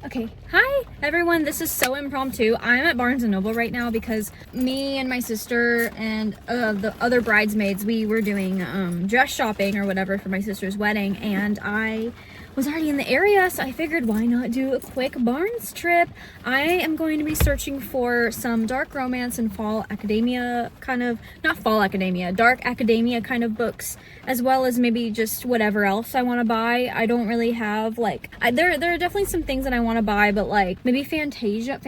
Okay, hi everyone, this is so impromptu. I'm at Barnes & Noble right now because me and my sister and the other bridesmaids, we were doing dress shopping or whatever for my sister's wedding, and I was already in the area, so I figured why not do a quick Barnes trip. I am going to be searching for some dark romance and fall academia kind of, not fall academia, dark academia kind of books, as well as maybe just whatever else I want to buy. I don't really have like, there are definitely some things that I want to buy, but like maybe Fantasia,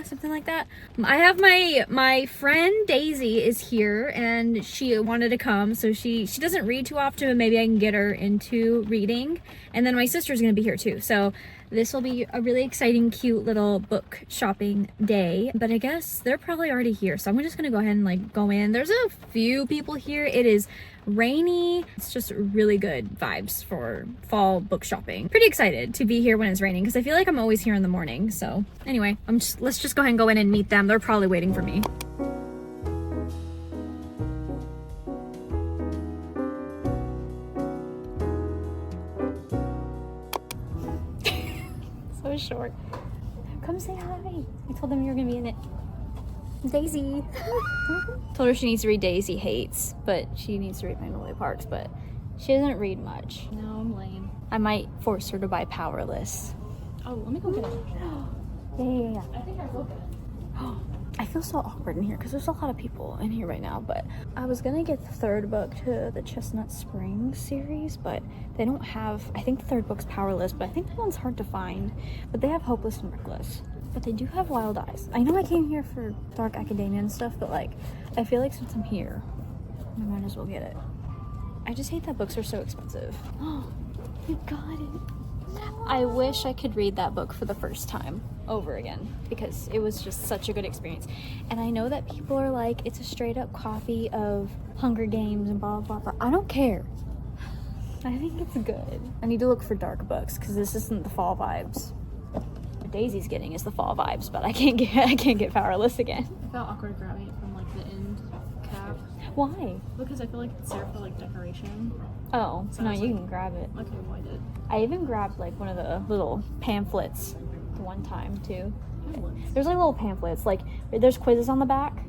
something like that. I have my friend Daisy is here and she wanted to come, so she doesn't read too often, but maybe I can get her into reading. And then my sister's gonna be here too, so this will be a really exciting, cute little book shopping day. But I guess they're probably already here, so I'm just gonna go ahead and like go in. There's a few people here. It is rainy. It's just really good vibes for fall book shopping. Pretty excited to be here when it's raining because I feel like I'm always here in the morning. So anyway, let's just go ahead and go in and meet them. They're probably waiting for me. So short. Come say hi. I told them you were gonna be in it. Daisy. Told her she needs to read Daisy Hates, but she needs to read Magnolia Parks, but she doesn't read much. No, I'm lame. I might force her to buy Powerless. Oh, let me go get it. Yeah. I think I will get it. I feel so awkward in here because there's a lot of people in here right now, but I was gonna get the third book to the Chestnut Springs series, but they don't have, I think the third book's Powerless, but I think that one's hard to find, but they have Hopeless and Reckless. But they do have Wild Eyes. I know I came here for dark academia and stuff, but like, I feel like since I'm here, I might as well get it. I just hate that books are so expensive. Oh, you got it. I wish I could read that book for the first time over again because it was just such a good experience. And I know that people are like, it's a straight up copy of Hunger Games and blah, blah, blah. I don't care. I think it's good. I need to look for dark books because this isn't the fall vibes. What Daisy's getting is the fall vibes, but I can't get Powerless again. I felt awkward grabbing it from like the end cap. Why? Because I feel like it's there for like decoration. Oh, So no, I was you like, can grab it. Okay, well I did. I even grabbed like one of the little pamphlets one time too. Pamphlets? There's like little pamphlets, like there's quizzes on the back,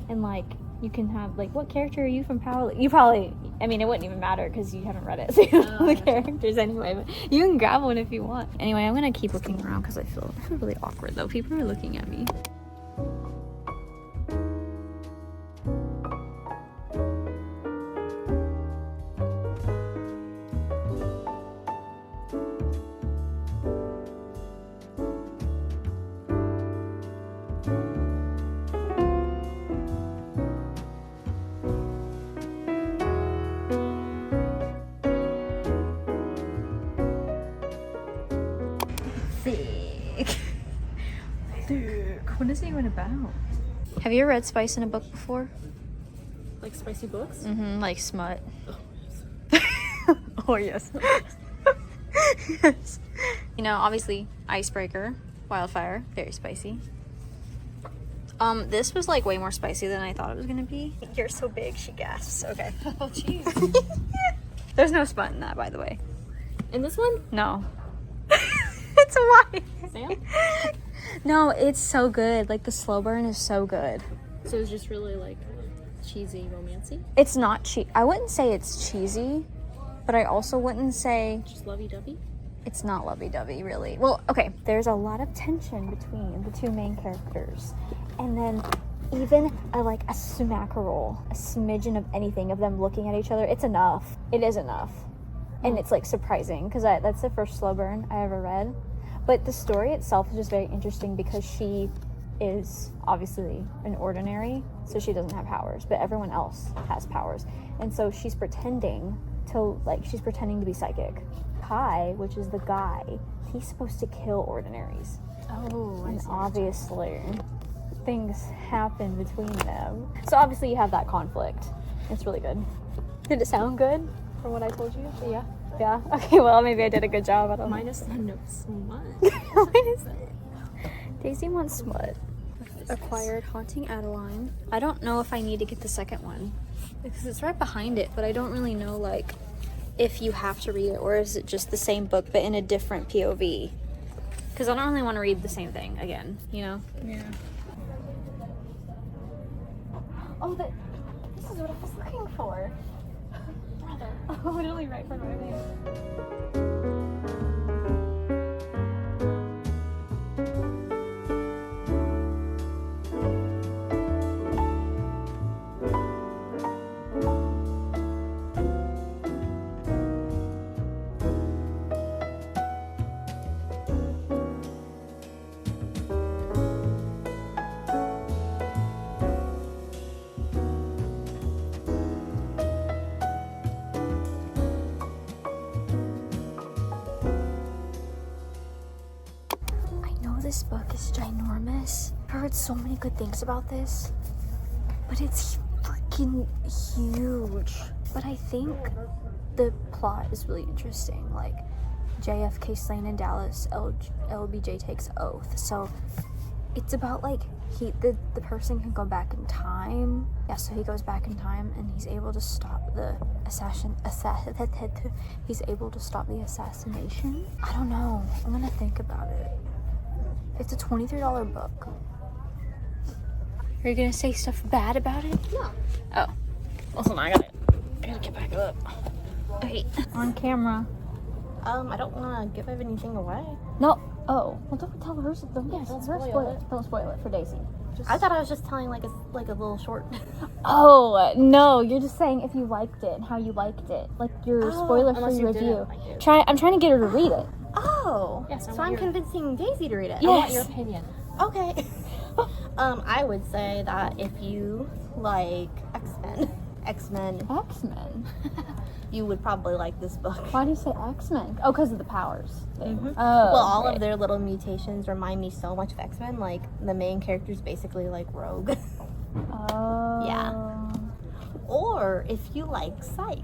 and like you can have like, what character are you from Powerless? You probably, I mean, it wouldn't even matter because you haven't read it, so you don't know the characters anyway. But you can grab one if you want. Anyway, I'm gonna keep looking around because I feel really awkward though. People are looking at me. Thick. What is it even about? Have you ever read spice in a book before? Like spicy books? Mm-hmm, like smut. Oh, Oh, yes. Yes. You know, obviously, Icebreaker, Wildfire, very spicy. This was like way more spicy than I thought it was gonna be. You're so big, she gasps. Okay. Oh, jeez. There's no smut in that, by the way. In this one? No. It's white. Sam? No, it's so good. Like, the slow burn is so good. So it's just really like cheesy, romancy? It's not cheap. I wouldn't say it's cheesy, but I also wouldn't say Just lovey-dovey? it's not lovey-dovey, really. Well, okay, there's a lot of tension between the two main characters. And then even a smackerel, a smidgen of anything of them looking at each other, it's enough. It is enough. And it's like surprising because that's the first slow burn I ever read. But the story itself is just very interesting because she is obviously an ordinary, so she doesn't have powers, but everyone else has powers. And so she's pretending to be psychic. Kai, which is the guy, he's supposed to kill ordinaries. Oh, I And see. obviously things happen between them. So obviously you have that conflict. It's really good. Did it sound good from what I told you? Yeah. Yeah. Okay, well maybe I did a good job. I don't know. Minus the no smut. Daisy wants smut. Acquired Haunting Adeline. I don't know if I need to get the second one because it's right behind it, but I don't really know like if you have to read it or is it just the same book but in a different POV. Because I don't really want to read the same thing again, you know? Yeah. Oh, this is what I was looking for. Brother. Oh, literally right from over there. This book is ginormous. I've heard so many good things about this, but it's freaking huge. But I think the plot is really interesting. Like, JFK slain in Dallas, LBJ takes oath. So it's about like the person can go back in time. Yeah, so he goes back in time and he's able to stop the he's able to stop the assassination. I don't know. I'm gonna think about it. It's a $23 book. Are you gonna say stuff bad about it? No. Oh. Listen, I gotta get back up. Okay. On camera. I don't want to give anything away. No. Oh. Well, don't tell her. Don't spoil it. Don't spoil it for Daisy. I thought I was just telling like a little short. Oh no! You're just saying if you liked it and how you liked it, like your spoiler-free review. I'm trying to get her to read it. Oh, yes, so I'm convincing Daisy to read it. Yes. I want your opinion. Okay. I would say that if you like X-Men, you would probably like this book. Why do you say X-Men? Oh, because of the powers thing. Mm-hmm. Oh, well, all of their little mutations remind me so much of X-Men. Like, the main character's basically like Rogue. Oh. Yeah. Or if you like Psych.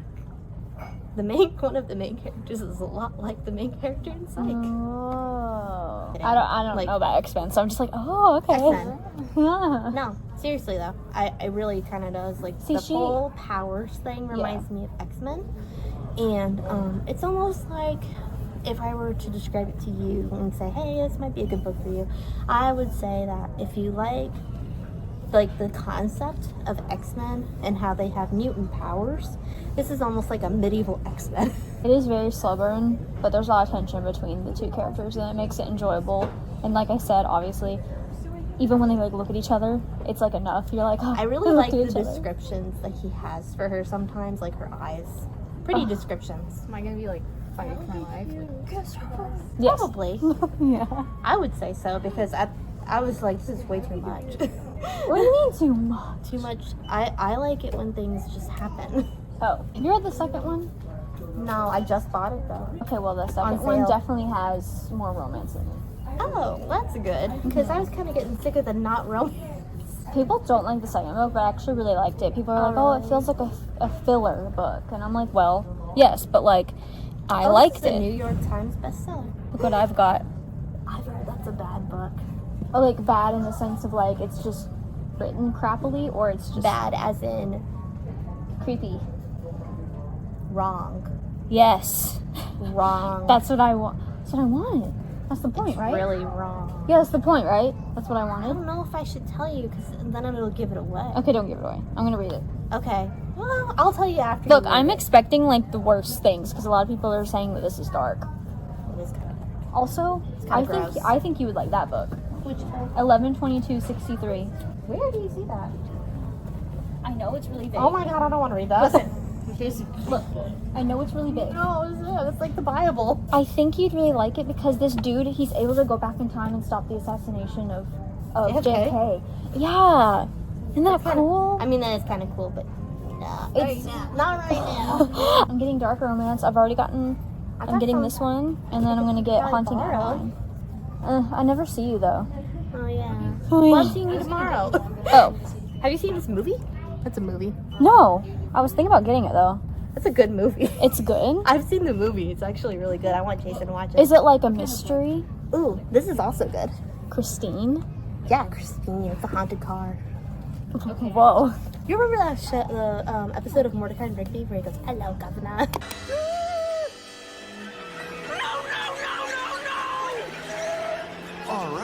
One of the main characters is a lot like the main character in Psych. Oh. Yeah. I don't know about X-Men, so I'm just like, oh, okay. X-Men. Yeah. No, seriously though, I really kind of does. Like, the whole powers thing reminds me of X-Men, and it's almost like if I were to describe it to you and say, hey, this might be a good book for you, I would say that if you like the concept of X-Men and how they have mutant powers, this is almost like a medieval X-Men. It is very slow burn, but there's a lot of tension between the two characters, and it makes it enjoyable. And like I said, obviously, even when they like look at each other, it's like enough. You're like, oh, I really like the descriptions that he has for her sometimes, like her eyes. Pretty descriptions. Am I gonna be like fighting for my life? Yes. Probably. Yeah. I would say so, because I was like, this is way too much. What do you mean too much? Too much. I like it when things just happen. Oh, you read the second one? No, I just bought it though. Okay, well the second one definitely has more romance in it. Oh, that's good. Because I was kind of getting sick of the not romance. People don't like the second book, but I actually really liked it. People are like, oh, it feels like a filler book. And I'm like, well, yes, but like, I liked it's a it. New York Times bestseller. Look what I've got. I've heard that's a bad book. Oh, like bad in the sense of like, it's just written crappily, or it's just Bad as in creepy. wrong. Yes. Wrong. That's what I want. That's what I wanted. That's the point, right? Really wrong. Yeah, that's the point, right? That's what I I wanted. don't know if I should tell you, because then it'll give it away. Okay, don't give it away. I'm gonna read it. Okay. Well, I'll tell you after. Look, you read I'm it. expecting like the worst things because a lot of people are saying that this is dark. It is kind of. Also, kinda I think you would like that book. Which one? 11/22/63. Where do you see that? I know it's really big. Oh my god, I don't want to read that. Look, I know it's really big. No, it's like the Bible. I think you'd really like it because this dude, he's able to go back in time and stop the assassination of JFK. Yeah. Isn't that cool? I mean, that is kind of cool, but not right now. I'm getting dark romance. I've already gotten. I'm getting this one, and then I'm gonna get Haunting Outline. I never see you though. Oh yeah. Oh, Well, yeah. I'm seeing you tomorrow. Oh. Have you seen this movie? That's a movie. No. I was thinking about getting it though. That's a good movie. It's good. I've seen the movie. It's actually really good. I want Jason to watch it. Is it like a mystery? Ooh, this is also good. Christine? Yeah, Christine. It's a haunted car. Whoa. You remember that the episode of Mordecai and Rigby where he goes, "Hello, Governor."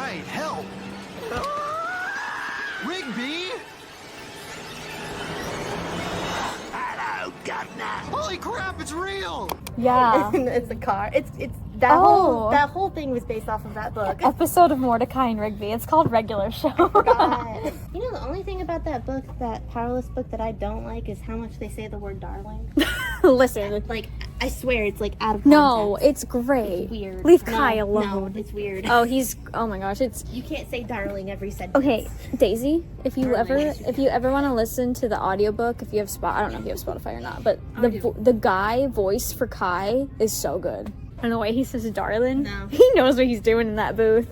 right, help! Rigby! Hello, Governor! Holy crap, it's real! Yeah. It's a car. It's that Oh. that whole thing was based off of that book. Episode of Mordecai and Rigby. It's called Regular Show. God. You know, the only thing about that book, that Powerless book, that I don't like is how much they say the word darling. Listen. Like, I swear it's like out of No, context. it's great. It's weird. Leave No, Kai alone. No, it's weird. Oh my gosh, it's You can't say darling every sentence. okay. Daisy, if you Darling. ever want to listen to the audiobook, if you have I don't know if you have Spotify or not, but the guy voice for Kai is so good. And the way he says darling, No. he knows what he's doing in that booth.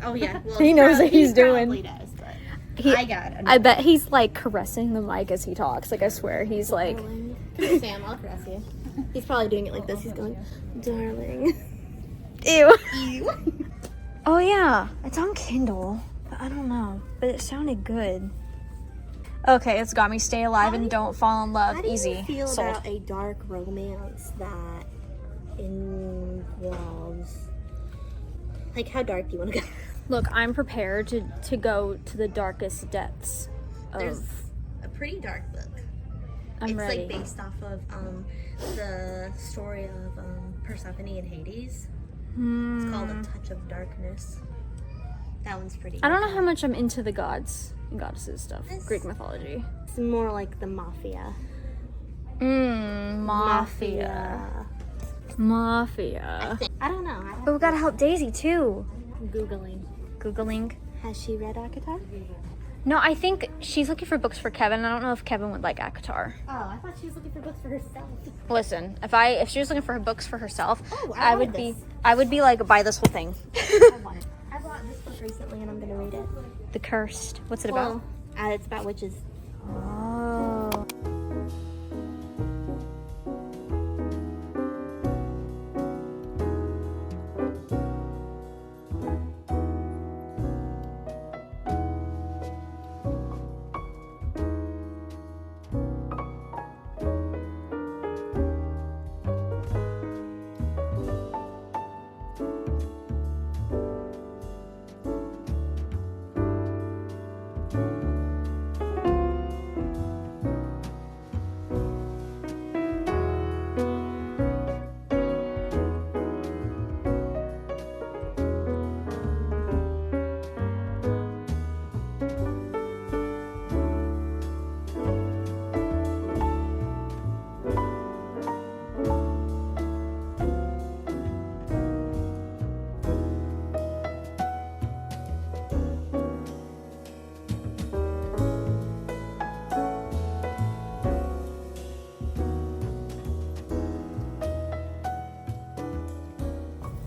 Oh yeah. Well, He knows what he's doing. Probably does, but He- I got it. I bet he's like caressing the mic as he talks. Like I swear, he's like, Darling. Come here, Sam, I'll caress you. He's probably doing it like this. He's going, darling. ew. Ew. Oh yeah, it's on Kindle, but I don't know. But it sounded good. Okay, it's got me. Stay alive and don't fall in love. How do Easy. you feel Sold. about a dark romance that involves, like, how dark do you want to go? Look, I'm prepared to go to the darkest depths There's of. a pretty dark book. I'm It's ready. like based off of the story of Persephone and Hades. It's called A Touch of Darkness. That one's pretty. I don't know how much I'm into the gods and goddesses stuff. It's- Greek mythology. It's more like the mafia. Mafia. Mafia. I don't know. But we gotta help Daisy too. I'm Googling. Googling. Has she read ACOTAR? No, I think she's looking for books for Kevin. I don't know if Kevin would like ACOTAR. Oh, I thought she was looking for books for herself. Listen, if she was looking for books for herself, Oh, I I would wanted be like, buy this whole thing. I want it. I bought this book recently and I'm gonna read it. The Cursed. What's it Well, about? it's about witches. Oh.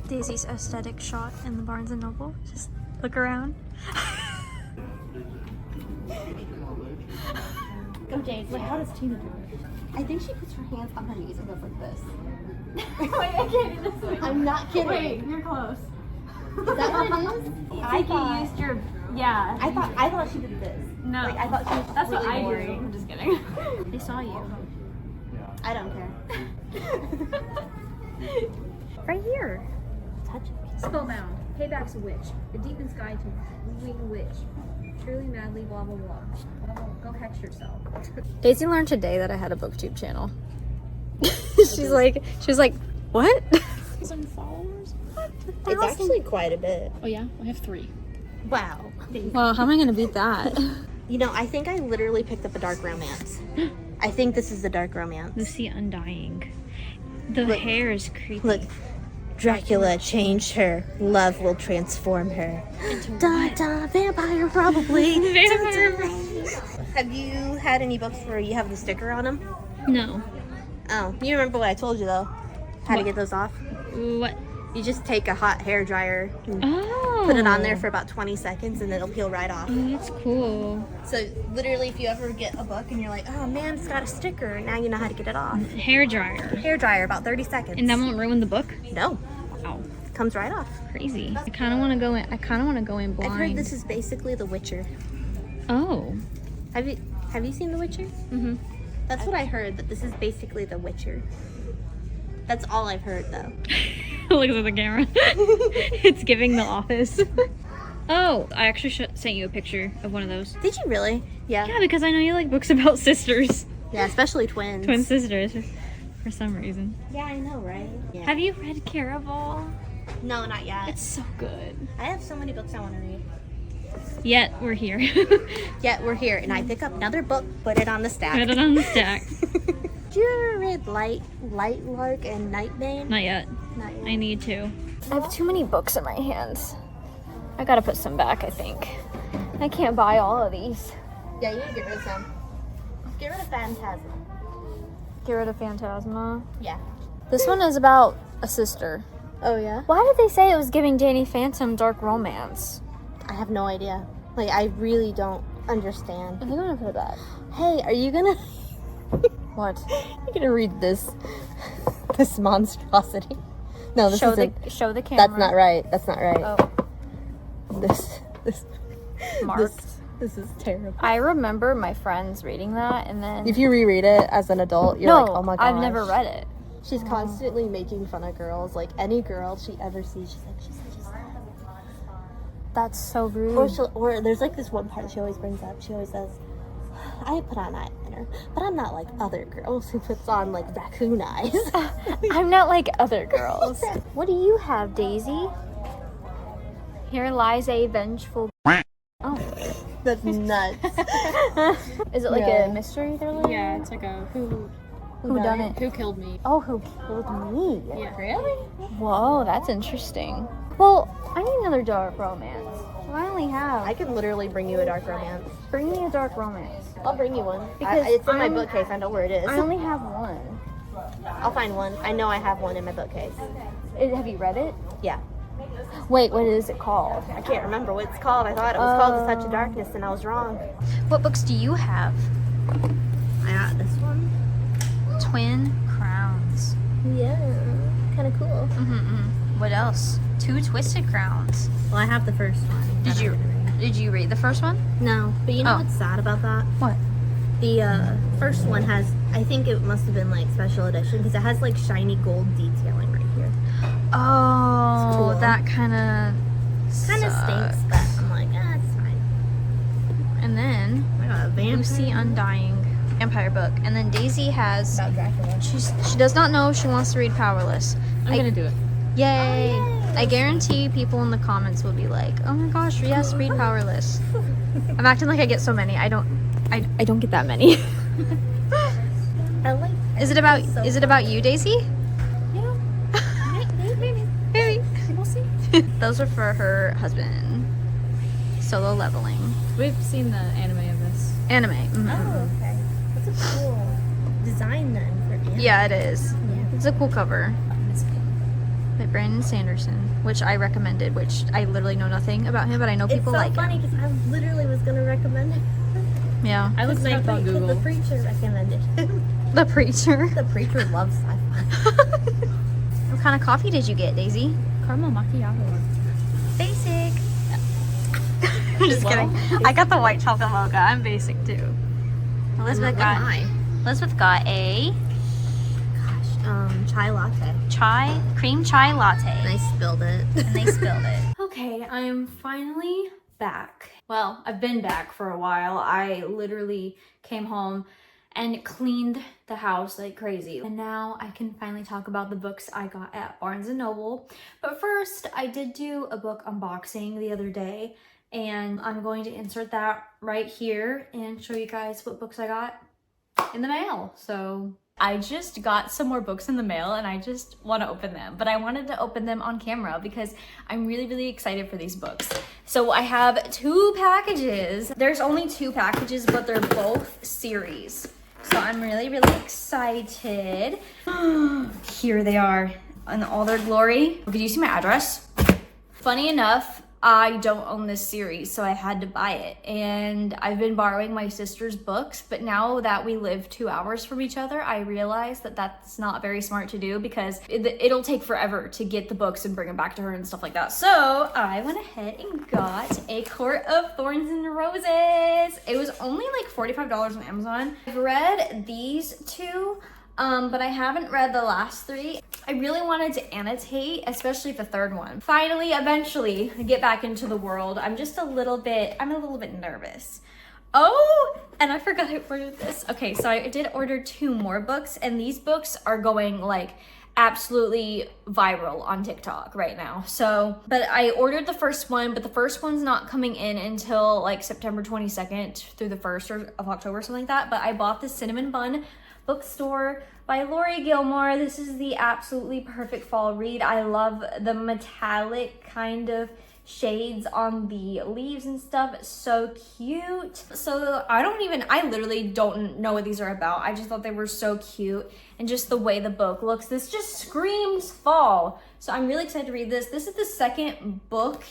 Daisy's aesthetic shot in the Barnes & Noble. Just look around. Go, Jade. Wait, how does Tina do it? I think she puts her hands on her knees and goes like this. Wait, I can't do this way. I'm not kidding. Wait, you're close. Is that what it is? I think you used your, yeah. I thought she did this. No. Like, I thought she was That's really what I boring. do. I'm just kidding. They saw you. I don't care. Right here. Touch it. Spellbound. Payback's a witch. The demon's guide to wooing a witch. Truly, madly, blah, blah, blah. Go hex yourself. Daisy learned today that I had a booktube channel. she was like, what? Some followers? It's actually quite a bit. Oh yeah, I have 3. Wow. Well, how am I gonna beat that? You know, I think I literally picked up a dark romance. I think this is the dark romance. Lucy Undying. The hair is creepy. Look, Dracula changed her. Love will transform her. Da da, vampire probably. Have you had any books where you have the sticker on them? No. Oh, you remember what I told you though? How to get those off? What? You just take a hot hair dryer and Oh. put it on there for about 20 seconds and it'll peel right off. Oh, that's cool. So literally if you ever get a book and you're like, oh man, it's got a sticker, now you know how to get it off. Hair dryer. Hair dryer, about 30 seconds. And that won't ruin the book? No, Wow. comes right off. Crazy. I kind of want to go in. I kind of want to go in blind. I've heard this is basically The Witcher. Oh. Have you seen The Witcher? Mm-hmm. That's what I heard, that this is basically The Witcher. That's all I've heard though. Looks at the camera. It's giving The Office. Oh, I actually sent you a picture of one of those. Did you really? Yeah. Yeah, because I know you like books about sisters. Yeah, especially twins. Twin sisters, for some reason. Yeah, I know, right? Yeah. Have you read Caraval? No, not yet. It's so good. I have so many books I want to read. Yet, we're here. Yet we're here, and I pick up another book, put it on the stack. Put it on the stack. Did you ever read Light Lark and Nightbane? Not yet. Not yet. I need to. I have too many books in my hands. I gotta put some back, I think. I can't buy all of these. Yeah, you need to get rid of some. Get rid of Phantasm. Get rid of Phantasma. Yeah. This one is about a sister. Oh, yeah? Why did they say it was giving Danny Phantom dark romance? I have no idea. Like, I really don't understand. I think I'm gonna put it back. Hey, are you gonna... What? You're gonna read this monstrosity? No, this isn't. Show the camera. That's not right. That's not right. Oh. This Marked. This is terrible. I remember my friends reading that, and then If you reread it as an adult, you're like, oh my gosh. I've never read it. She's constantly making fun of girls. Like, any girl she ever sees, she's like, That's so rude. or there's like this one part she always brings up. She always says, I put on eyeliner, but I'm not like other girls who puts on like raccoon eyes. I'm not like other girls. What do you have, Daisy? Here lies a vengeful. Oh, That's nuts. is it like Yeah. a mystery thriller? Yeah, it's like a who done it? who killed me. Oh, who killed me? Yeah. Really? Whoa, that's interesting. Well, I need another dark romance. I only have. I can literally bring you a dark romance. Bring me a dark romance. I'll bring you one. Because It's in my I'm- bookcase. I know where it is. I only have one. I'll find one. I know I have one in my bookcase. Have you read it? Yeah. Wait, what is it called? I can't remember what it's called. I thought it was called A Touch of Darkness, and I was wrong. What books do you have? I got this one. Twin Crowns. Yeah. Kind of cool. What else? Two Twisted Crowns. Well, I have the first one. Did you read the first one? No, but you know Oh. what's sad about that? What? The first one has, I think it must have been like special edition because it has like shiny gold detailing right here. Oh, It's cool. that kind of Stinks, but I'm like, it's fine. And then I got a vampire. Lucy Undying Empire book, and then Daisy has. About Dracula. She does not know she wants to read Powerless. I'm gonna do it. Yay! I guarantee people in the comments will be like, "Oh my gosh, yes, read Powerless." I'm acting like I get so many. I don't get that many. I like. Is it about you, Daisy? Yeah. Maybe. We'll see. Those are for her husband. Solo Leveling. We've seen the anime of this. Anime. Mhm. Oh, okay. That's a cool design then for anime. Yeah, it is. Yeah. It's a cool cover. By Brandon Sanderson, which I recommended, which I literally know nothing about him, but I know people It's so like funny him. because I literally was gonna recommend it. Yeah. I looked it up on Google. The preacher recommended him. The Preacher. The preacher loves sci-fi. What kind of coffee did you get, Daisy? Caramel macchiato. Basic. I'm just kidding. I got the white chocolate mocha. I'm basic too. Elizabeth got a Chai latte. cream chai latte. And I spilled it. And they spilled it. Okay, I'm finally back. Well, I've been back for a while. I literally came home and cleaned the house like crazy. And now I can finally talk about the books I got at Barnes & Noble. But first, I did do a book unboxing the other day, and I'm going to insert that right here and show you guys what books I got in the mail. So I just got some more books in the mail and I just want to open them, but I wanted to open them on camera because I'm really excited for these books. So I have 2 packages. There's only 2 packages, but they're both series. So I'm really excited. Here they are in all their glory. Did you see my address? Funny enough, I don't own this series, so I had to buy it. And I've been borrowing my sister's books, but now that we live 2 hours from each other, I realize that that's not very smart to do because it'll take forever to get the books and bring them back to her and stuff like that. So I went ahead and got A Court of Thorns and Roses. It was only like $45 on Amazon. I've read these 2, but I haven't read the last 3. I really wanted to annotate, especially the third one. Finally, eventually, get back into the world. I'm a little bit nervous. Oh, and I forgot I ordered this. Okay, so I did order 2 more books, and these books are going like absolutely viral on TikTok right now. So, but I ordered the first one, but the first one's not coming in until like September 22nd through the 1st of October, something like that. But I bought the Cinnamon Bun Bookstore by Lori Gilmore. This is the absolutely perfect fall read. I love the metallic kind of shades on the leaves and stuff. It's so cute. So I literally don't know what these are about. I just thought they were so cute, and just the way the book looks, this just screams fall. So I'm really excited to read this. This is the second book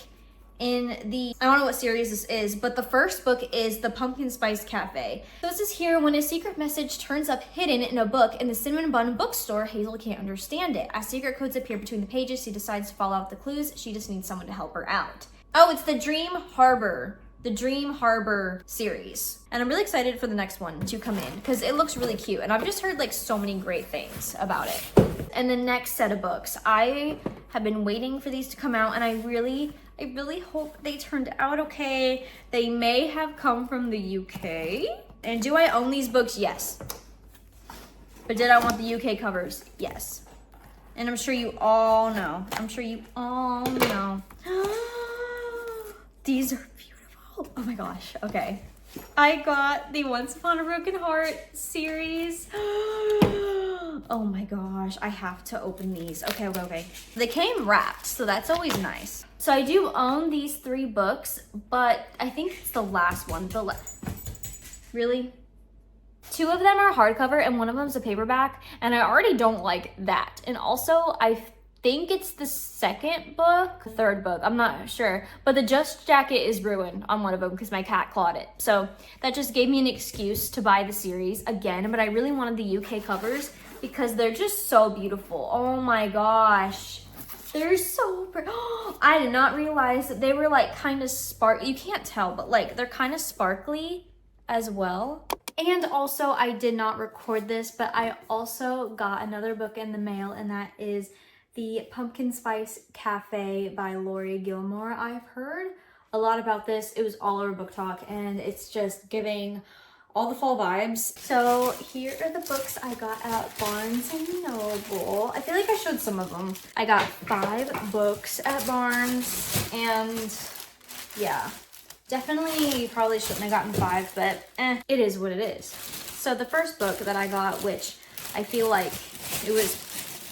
in the, I don't know what series this is, but the first book is The Pumpkin Spice Cafe. So it says here, when a secret message turns up hidden in a book in the Cinnamon Bun Bookstore, Hazel can't understand it. As secret codes appear between the pages, she decides to follow out the clues. She just needs someone to help her out. Oh, it's the Dream Harbor series. And I'm really excited for the next one to come in because it looks really cute. And I've just heard like so many great things about it. And the next set of books, I have been waiting for these to come out, and I really hope they turned out okay. They may have come from the UK. And do I own these books? Yes. But did I want the UK covers? Yes. And I'm sure you all know. These are beautiful. Oh my gosh. Okay. I got the Once Upon a Broken Heart series. Oh my gosh, I have to open these. Okay. They came wrapped, so that's always nice. So I do own these 3 books, but I think it's the last one. Really? 2 of them are hardcover and 1 of them's a paperback, and I already don't like that. And also, I think it's the second book, third book, I'm not sure. But the Just Jacket is ruined on one of them because my cat clawed it. So that just gave me an excuse to buy the series again, but I really wanted the UK covers because they're just so beautiful. Oh my gosh. They're so pretty. I did not realize that they were like kind of you can't tell, but like they're kind of sparkly as well. And also, I did not record this, but I also got another book in the mail, and that is The Pumpkin Spice Cafe by Lori Gilmore. I've heard a lot about this. It was all over BookTok, and it's just giving all the fall vibes. So here are the books I got at Barnes & Noble. I feel like I showed some of them. I got 5 books at Barnes, and yeah, definitely probably shouldn't have gotten 5, but it is what it is. So the first book that I got, which I feel like it was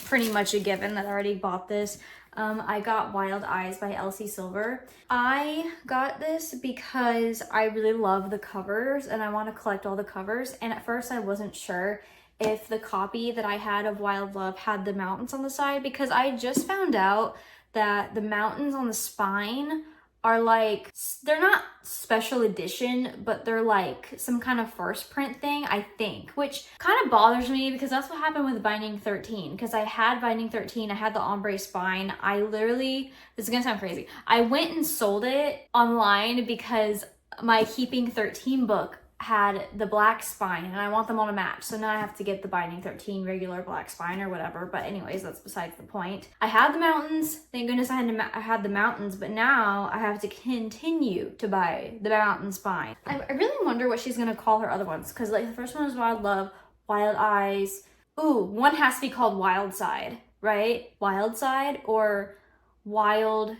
pretty much a given that I already bought this, I got Wild Eyes by Elsie Silver. I got this because I really love the covers and I want to collect all the covers. And at first I wasn't sure if the copy that I had of Wild Love had the mountains on the side, because I just found out that the mountains on the spine are like, they're not special edition, but they're like some kind of first print thing, I think, which kind of bothers me because that's what happened with Binding 13. Because I had Binding 13, I had the ombre spine. I literally, this is gonna sound crazy, I went and sold it online because my Keeping 13 book had the black spine and I want them all to match. So now I have to get the Binding 13 regular black spine or whatever. But anyways, that's besides the point. I had the mountains. Thank goodness I had the mountains, but now I have to continue to buy the mountain spine. I really wonder what she's gonna call her other ones, because like the first one was Wild Love, Wild Eyes. Ooh, one has to be called Wild Side, right? Wild Side or Wild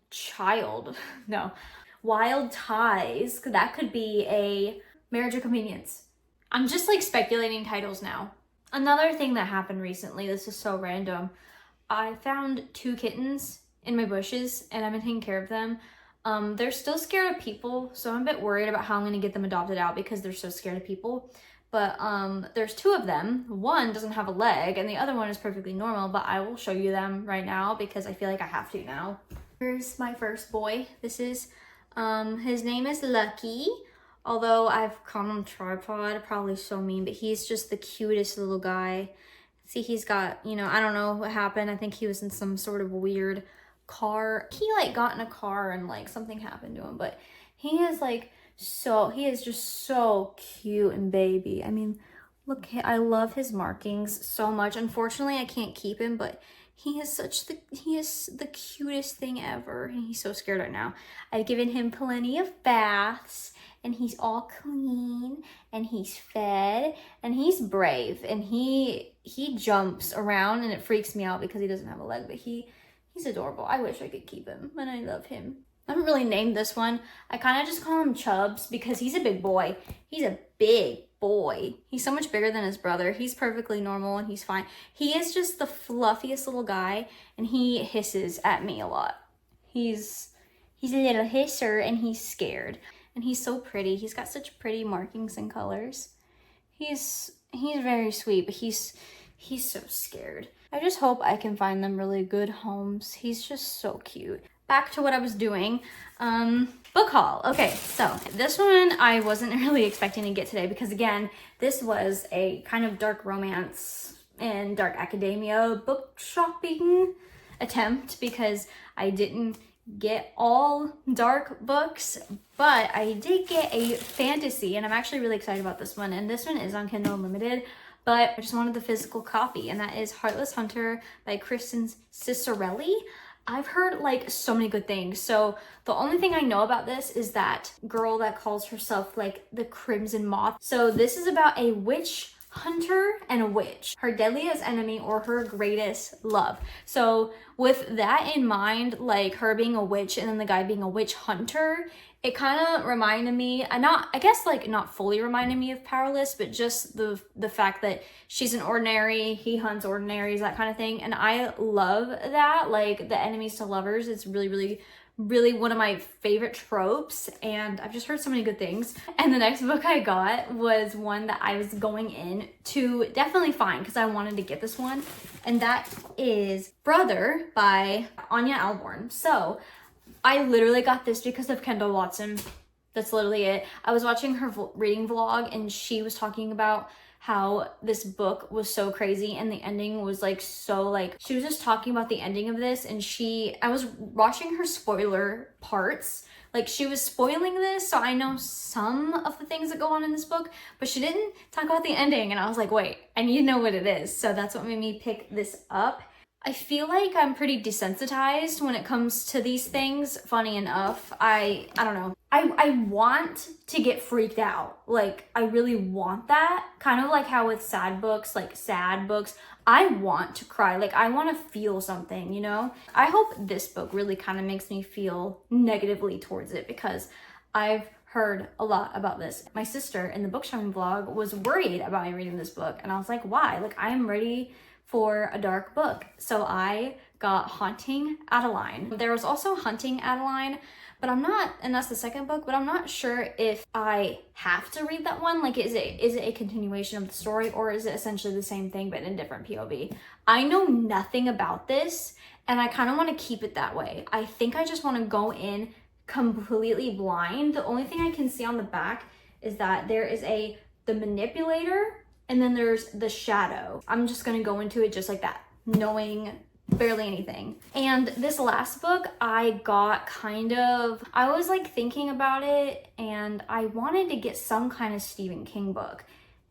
Child. No. Wild Ties, that could be a Marriage of Convenience. I'm just like speculating titles now. Another thing that happened recently, this is so random, I found 2 kittens in my bushes and I've been taking care of them. They're still scared of people, so I'm a bit worried about how I'm gonna get them adopted out because they're so scared of people. But there's 2 of them. One doesn't have a leg and the other one is perfectly normal, but I will show you them right now because I feel like I have to now. Here's my first boy. This is his name is Lucky, although I've called him Tripod, probably so mean, but he's just the cutest little guy. See, he's got, you know, I don't know what happened. I think he was in some sort of weird car. He like got in a car and like something happened to him, but he is like he is just so cute and baby. I mean, Look, I love his markings so much. Unfortunately, I can't keep him, but he is the cutest thing ever. And he's so scared right now. I've given him plenty of baths, and he's all clean, and he's fed, and he's brave, and he jumps around, and it freaks me out because he doesn't have a leg, but he's adorable. I wish I could keep him, and I love him. I haven't really named this one. I kind of just call him Chubbs because he's a big boy. He's a big boy. He's so much bigger than his brother. He's perfectly normal and he's fine. He is just the fluffiest little guy, and he hisses at me a lot. He's a little hisser, and he's scared. And he's so pretty. He's got such pretty markings and colors. He's very sweet, but he's so scared. I just hope I can find them really good homes. He's just so cute. Back to what I was doing. Book haul. Okay, so this one I wasn't really expecting to get today because, again, this was a kind of dark romance and dark academia book shopping attempt because I didn't get all dark books, but I did get a fantasy, and I'm actually really excited about this one. And this one is on Kindle Unlimited, but I just wanted the physical copy, and that is Heartless Hunter by Kristen Cicerelli. I've heard like so many good things. So the only thing I know about this is that girl that calls herself like the Crimson Moth. So this is about a witch hunter and a witch, her deadliest enemy or her greatest love. So with that in mind, like her being a witch and then the guy being a witch hunter, it kind of reminded me, not fully reminded me of Powerless, but just the fact that she's an ordinary, he hunts ordinaries, that kind of thing. And I love that, like the enemies to lovers. It's really, really, really one of my favorite tropes, and I've just heard so many good things. And the next book I got was one that I was going in to definitely find because I wanted to get this one, and that is Brother by Anya Alborn. So I literally got this because of Kendall Watson. That's literally it. I was watching her reading vlog, and she was talking about how this book was so crazy and the ending was like so like, she was just talking about the ending of this, and I was watching her spoiler parts. Like she was spoiling this, so I know some of the things that go on in this book, but she didn't talk about the ending, and I was like, wait, I need to know what it is. So that's what made me pick this up. I feel like I'm pretty desensitized when it comes to these things, funny enough. I don't know. I want to get freaked out. Like, I really want that. Kind of like how with sad books, I want to cry. Like, I want to feel something, you know? I hope this book really kind of makes me feel negatively towards it because I've heard a lot about this. My sister in the book shopping vlog was worried about me reading this book, and I was like, why? Like, I am ready for a dark book. So I got Haunting Adeline. There was also Hunting Adeline, but I'm not, and that's the second book, but I'm not sure if I have to read that one. Like, is it a continuation of the story, or is it essentially the same thing but in different POV? I know nothing about this, and I kind of want to keep it that way. I think I just want to go in completely blind. The only thing I can see on the back is that there is the manipulator, and then there's the shadow. I'm just gonna go into it just like that, knowing barely anything. And this last book I got I was like thinking about it, and I wanted to get some kind of Stephen King book.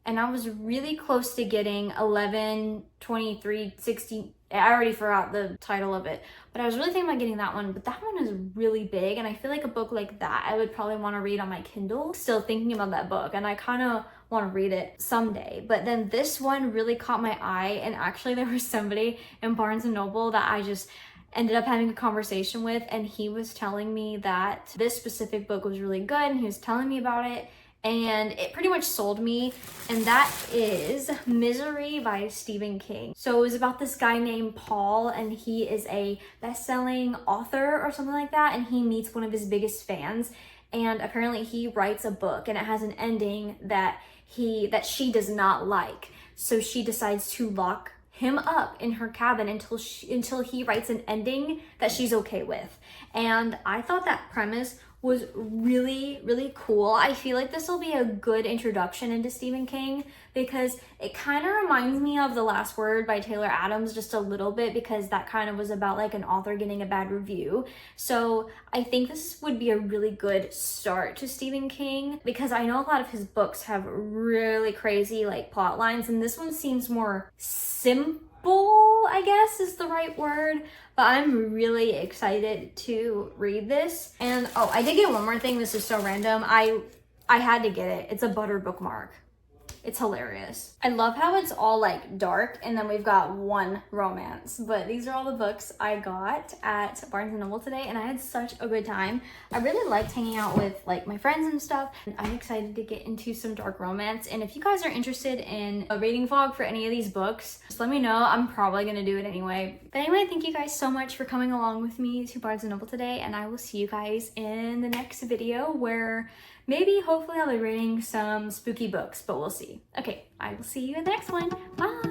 And I was really close to getting 11/23/60. I already forgot the title of it, but I was really thinking about getting that one, but that one is really big, and I feel like a book like that I would probably want to read on my Kindle. Still thinking about that book, and I kind of want to read it someday. But then this one really caught my eye, and actually there was somebody in Barnes & Noble that I just ended up having a conversation with, and he was telling me that this specific book was really good, and he was telling me about it, and it pretty much sold me, and that is Misery by Stephen King. So it was about this guy named Paul, and he is a best-selling author or something like that, and he meets one of his biggest fans, and apparently he writes a book, and it has an ending that she does not like. So she decides to lock him up in her cabin until he writes an ending that she's okay with. And I thought that premise was really, really cool. I feel like this will be a good introduction into Stephen King because it kind of reminds me of The Last Word by Taylor Adams just a little bit, because that kind of was about like an author getting a bad review. So I think this would be a really good start to Stephen King, because I know a lot of his books have really crazy like plot lines, and this one seems more simple, I guess is the right word. But I'm really excited to read this. And oh, I did get one more thing. This is so random. I had to get it. It's a butter bookmark. It's hilarious. I love how it's all like dark and then we've got one romance. But these are all the books I got at Barnes & Noble today, and I had such a good time. I really liked hanging out with like my friends and stuff. And I'm excited to get into some dark romance. And if you guys are interested in a reading vlog for any of these books, just let me know. I'm probably gonna do it anyway. But anyway, thank you guys so much for coming along with me to Barnes & Noble today, and I will see you guys in the next video where maybe, hopefully, I'll be reading some spooky books, but we'll see. Okay, I will see you in the next one. Bye!